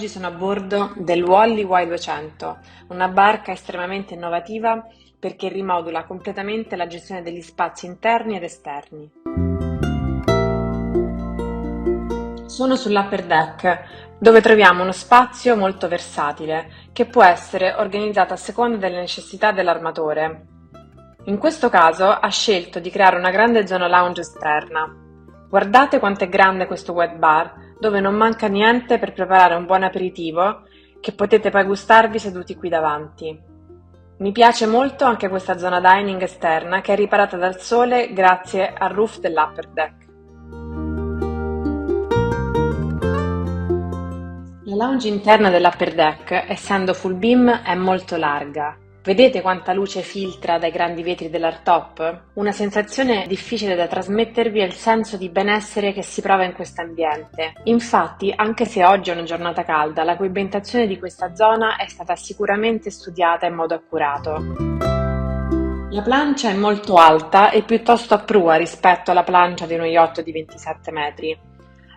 Oggi sono a bordo del Wally Y200, una barca estremamente innovativa perché rimodula completamente la gestione degli spazi interni ed esterni. Sono sull'upper deck, dove troviamo uno spazio molto versatile, che può essere organizzato a seconda delle necessità dell'armatore. In questo caso ha scelto di creare una grande zona lounge esterna. Guardate quanto è grande questo wet bar, dove non manca niente per preparare un buon aperitivo che potete poi gustarvi seduti qui davanti. Mi piace molto anche questa zona dining esterna che è riparata dal sole grazie al roof dell'upper deck. La lounge interna dell'upper deck, essendo full beam, è molto larga. Vedete quanta luce filtra dai grandi vetri dell'hardtop? Una sensazione difficile da trasmettervi è il senso di benessere che si prova in questo ambiente. Infatti, anche se oggi è una giornata calda, la coibentazione di questa zona è stata sicuramente studiata in modo accurato. La plancia è molto alta e piuttosto a prua rispetto alla plancia di uno yacht di 27 metri.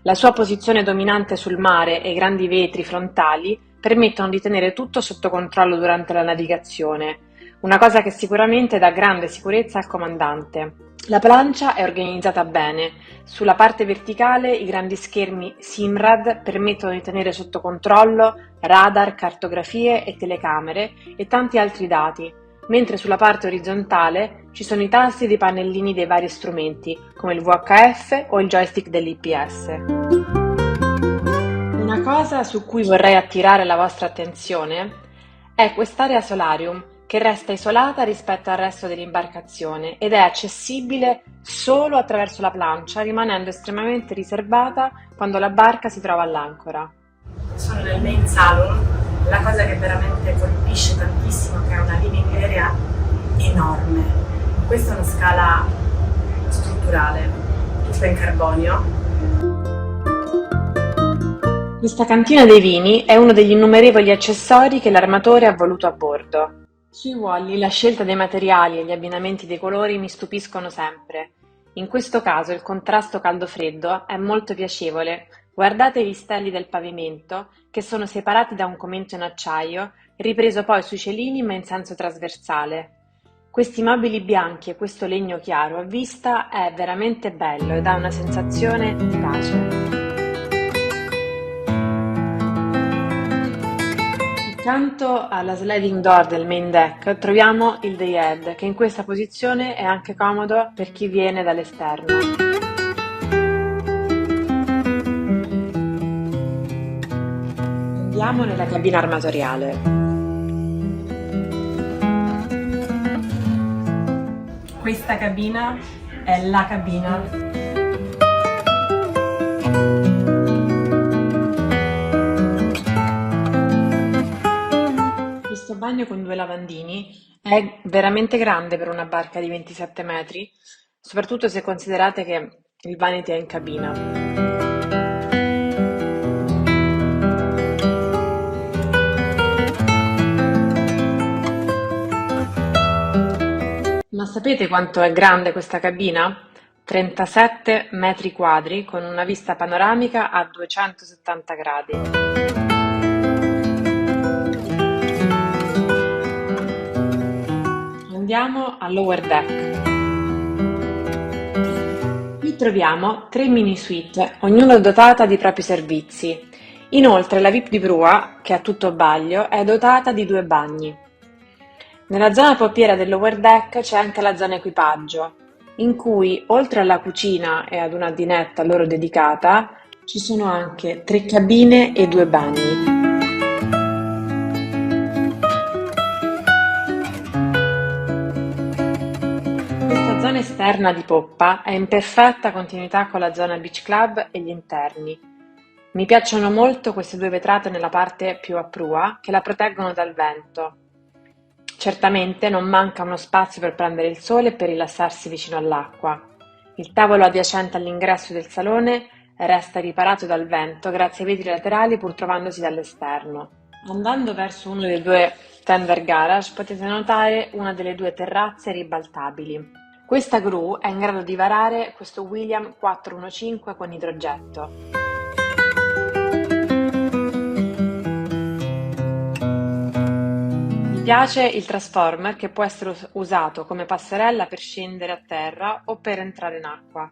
La sua posizione dominante sul mare e i grandi vetri frontali permettono di tenere tutto sotto controllo durante la navigazione, una cosa che sicuramente dà grande sicurezza al comandante. La plancia è organizzata bene, sulla parte verticale i grandi schermi Simrad permettono di tenere sotto controllo radar, cartografie e telecamere e tanti altri dati, mentre sulla parte orizzontale ci sono i tasti dei pannellini dei vari strumenti, come il VHF o il joystick dell'IPS. Una cosa su cui vorrei attirare la vostra attenzione è quest'area solarium che resta isolata rispetto al resto dell'imbarcazione ed è accessibile solo attraverso la plancia, rimanendo estremamente riservata quando la barca si trova all'ancora. Sono nel main salon, la cosa che veramente colpisce tantissimo è che è una living area enorme. Questa è una scala strutturale, tutta in carbonio. Questa cantina dei vini è uno degli innumerevoli accessori che l'armatore ha voluto a bordo. Sui Wally la scelta dei materiali e gli abbinamenti dei colori mi stupiscono sempre. In questo caso il contrasto caldo-freddo è molto piacevole. Guardate i listelli del pavimento che sono separati da un comento in acciaio, ripreso poi sui celini ma in senso trasversale. Questi mobili bianchi e questo legno chiaro a vista è veramente bello e dà una sensazione di pace. Accanto alla sliding door del main deck troviamo il dayhead che in questa posizione è anche comodo per chi viene dall'esterno. Andiamo nella cabina armatoriale. Questa cabina è la cabina. Questo bagno con 2 lavandini è veramente grande per una barca di 27 metri, soprattutto se considerate che il vanity è in cabina. Ma sapete quanto è grande questa cabina? 37 metri quadri con una vista panoramica a 270 gradi. Andiamo al lower deck. Qui troviamo 3 mini suite, ognuna dotata di propri servizi. Inoltre la VIP di prua, che ha tutto baglio, è dotata di 2 bagni. Nella zona poppiera del lower deck c'è anche la zona equipaggio, in cui oltre alla cucina e ad una dinetta loro dedicata, ci sono anche 3 cabine e 2 bagni. La zona esterna di poppa è in perfetta continuità con la zona beach club e gli interni. Mi piacciono molto queste 2 vetrate nella parte più a prua che la proteggono dal vento. Certamente non manca uno spazio per prendere il sole e per rilassarsi vicino all'acqua. Il tavolo adiacente all'ingresso del salone resta riparato dal vento grazie ai vetri laterali pur trovandosi dall'esterno. Andando verso uno dei 2 tender garage potete notare una delle 2 terrazze ribaltabili. Questa gru è in grado di varare questo William 415 con idrogetto. piace il transformer che può essere usato come passerella per scendere a terra o per entrare in acqua.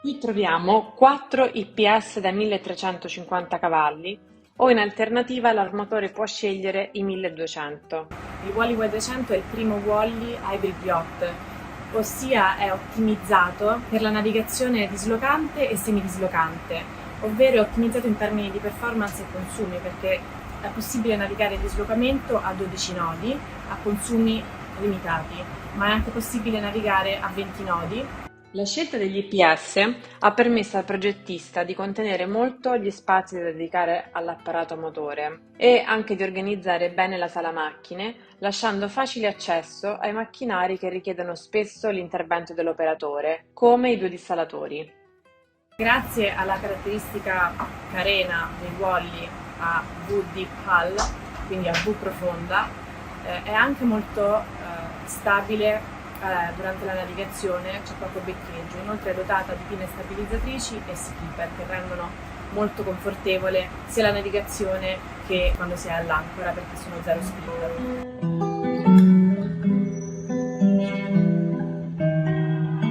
Qui troviamo 4 IPS da 1350 cavalli o in alternativa l'armatore può scegliere i 1200. Il Wally Y200 è il primo Wally Hybrid Yacht, ossia è ottimizzato per la navigazione dislocante e semidislocante, ovvero è ottimizzato in termini di performance e consumi perché è possibile navigare in dislocamento a 12 nodi a consumi limitati, ma è anche possibile navigare a 20 nodi. La scelta degli IPS ha permesso al progettista di contenere molto gli spazi da dedicare all'apparato motore e anche di organizzare bene la sala macchine, lasciando facile accesso ai macchinari che richiedono spesso l'intervento dell'operatore, come i 2 dissalatori. Grazie alla caratteristica carena dei Wally a V Deep Hull, quindi a V profonda, è anche molto stabile durante la navigazione, c'è poco beccheggio. Inoltre è dotata di pinne stabilizzatrici e skipper che rendono molto confortevole sia la navigazione che quando si è all'ancora perché sono zero spin.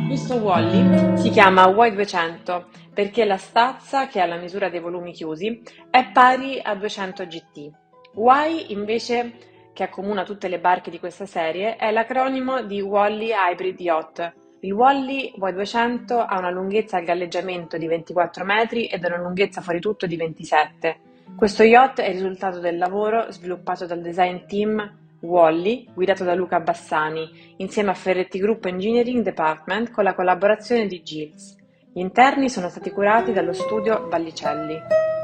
Questo Wally si chiama Y200 perché la stazza, che ha la misura dei volumi chiusi, è pari a 200 GT. Y invece, che accomuna tutte le barche di questa serie, è l'acronimo di Wally Hybrid Yacht. Il Wally Y200 ha una lunghezza al galleggiamento di 24 metri ed una lunghezza fuori tutto di 27. Questo yacht è il risultato del lavoro sviluppato dal design team Wally, guidato da Luca Bassani, insieme a Ferretti Group Engineering Department con la collaborazione di Giles. Gli interni sono stati curati dallo studio Vallicelli.